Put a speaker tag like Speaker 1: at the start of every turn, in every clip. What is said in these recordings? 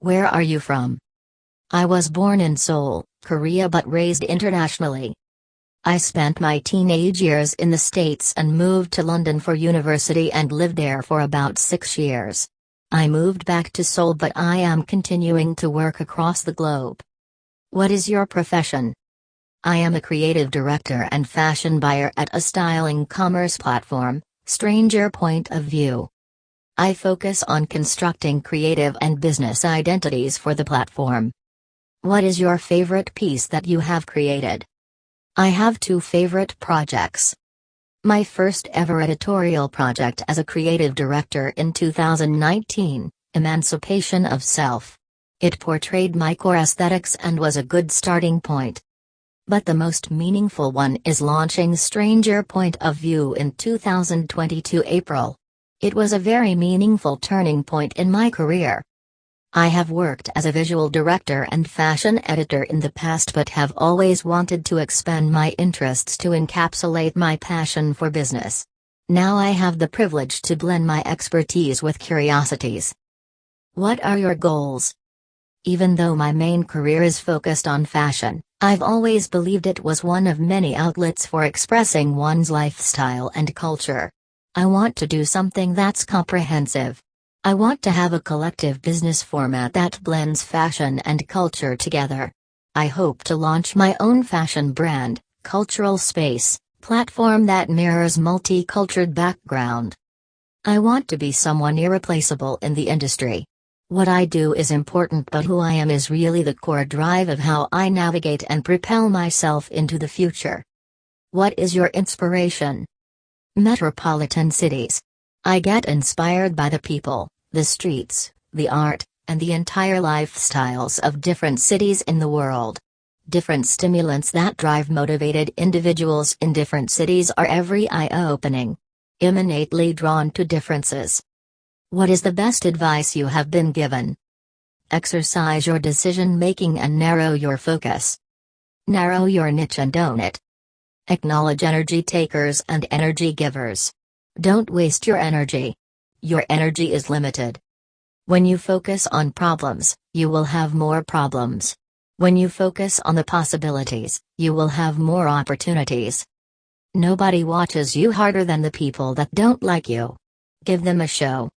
Speaker 1: Where are you from? I was born in Seoul, Korea but raised internationally. I spent my teenage years in the States and moved to London for university and lived there for about 6 years. I moved back to Seoul but I am continuing to work across the globe. What is your profession? I am a creative director and fashion buyer at a styling commerce platform, Stranger Point of View. I focus on constructing creative and business identities for the platform. What is your favorite piece that you have created? I have 2 favorite projects. My first ever editorial project as a creative director in 2019, Emancipation of Self. It portrayed my core aesthetics and was a good starting point. But the most meaningful one is launching Stranger Point of View in 2022 April. It was a very meaningful turning point in my career. I have worked as a visual director and fashion editor in the past but have always wanted to expand my interests to encapsulate my passion for business. Now I have the privilege to blend my expertise with curiosities. What are your goals? Even though my main career is focused on fashion, I've always believed it was one of many outlets for expressing one's lifestyle and culture. I want to do something that's comprehensive. I want to have a collective business format that blends fashion and culture together. I hope to launch my own fashion brand, Cultural Space, platform that mirrors multicultural background. I want to be someone irreplaceable in the industry. What I do is important but who I am is really the core drive of how I navigate and propel myself into the future. What is your inspiration? Metropolitan cities. I get inspired by the people, the streets, the art, and the entire lifestyles of different cities in the world. Different stimulants that drive motivated individuals in different cities are every eye-opening. Innately drawn to differences. What is the best advice you have been given? Exercise your decision-making and narrow your focus. Narrow your niche and own it. Acknowledge energy takers and energy givers. Don't waste your energy. Your energy is limited. When you focus on problems, you will have more problems. When you focus on the possibilities, you will have more opportunities. Nobody watches you harder than the people that don't like you. Give them a show.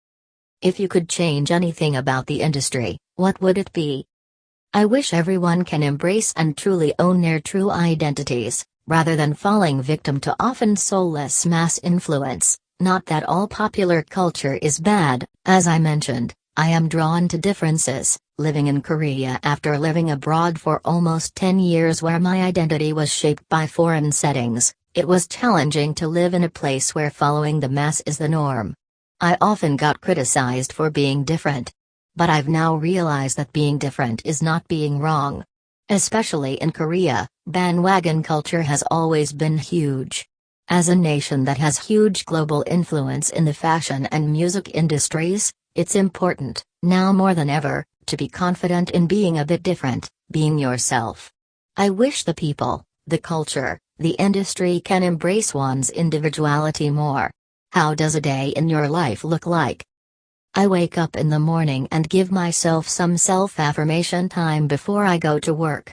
Speaker 1: If you could change anything about the industry, what would it be? I wish everyone can embrace and truly own their true identities, rather than falling victim to often soulless mass influence. Not that all popular culture is bad, as I mentioned, I am drawn to differences. Living in Korea after living abroad for almost 10 years where my identity was shaped by foreign settings, it was challenging to live in a place where following the mass is the norm. I often got criticized for being different. But I've now realized that being different is not being wrong. Especially in Korea, bandwagon culture has always been huge. As a nation that has huge global influence in the fashion and music industries, it's important, now more than ever, to be confident in being a bit different, being yourself. I wish the people, the culture, the industry can embrace one's individuality more. How does a day in your life look like? I wake up in the morning and give myself some self-affirmation time before I go to work.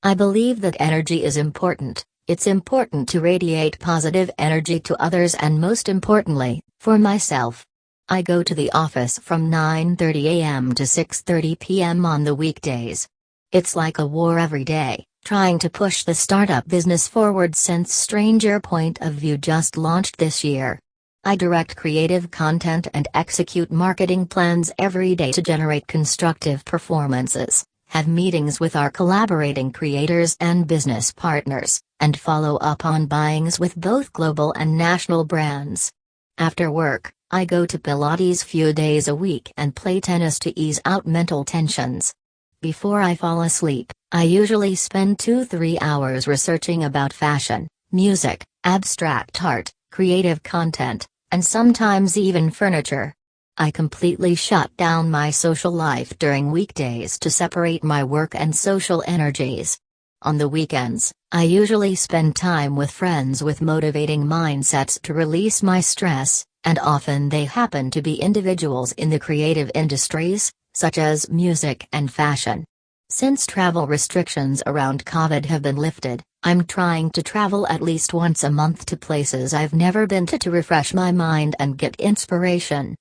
Speaker 1: I believe that energy is important. It's important to radiate positive energy to others and most importantly, for myself. I go to the office from 9:30 a.m. to 6:30 p.m. on the weekdays. It's like a war every day, trying to push the startup business forward since Stranger Point of View just launched this year. I direct creative content and execute marketing plans every day to generate constructive performances, have meetings with our collaborating creators and business partners, and follow up on buyings with both global and national brands. After work, I go to Pilates few days a week and play tennis to ease out mental tensions. Before I fall asleep, I usually spend 2-3 hours researching about fashion, music, abstract art, creative content, and sometimes even furniture. I completely shut down my social life during weekdays to separate my work and social energies. On the weekends, I usually spend time with friends with motivating mindsets to release my stress, and often they happen to be individuals in the creative industries, such as music and fashion. Since travel restrictions around COVID have been lifted, I'm trying to travel at least once a month to places I've never been to refresh my mind and get inspiration.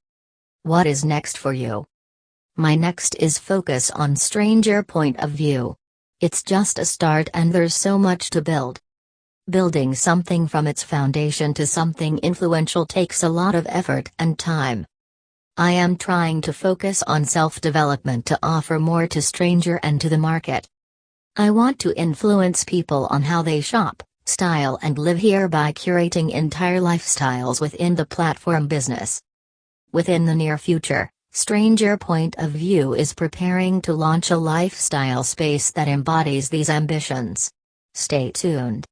Speaker 1: What is next for you? My next is focus on stranger point of view. It's just a start and there's so much to build. Building something from its foundation to something influential takes a lot of effort and time. I am trying to focus on self-development to offer more to stranger and to the market. I want to influence people on how they shop, style and live here by curating entire lifestyles within the platform business. Within the near future, Stranger Point of View is preparing to launch a lifestyle space that embodies these ambitions. Stay tuned.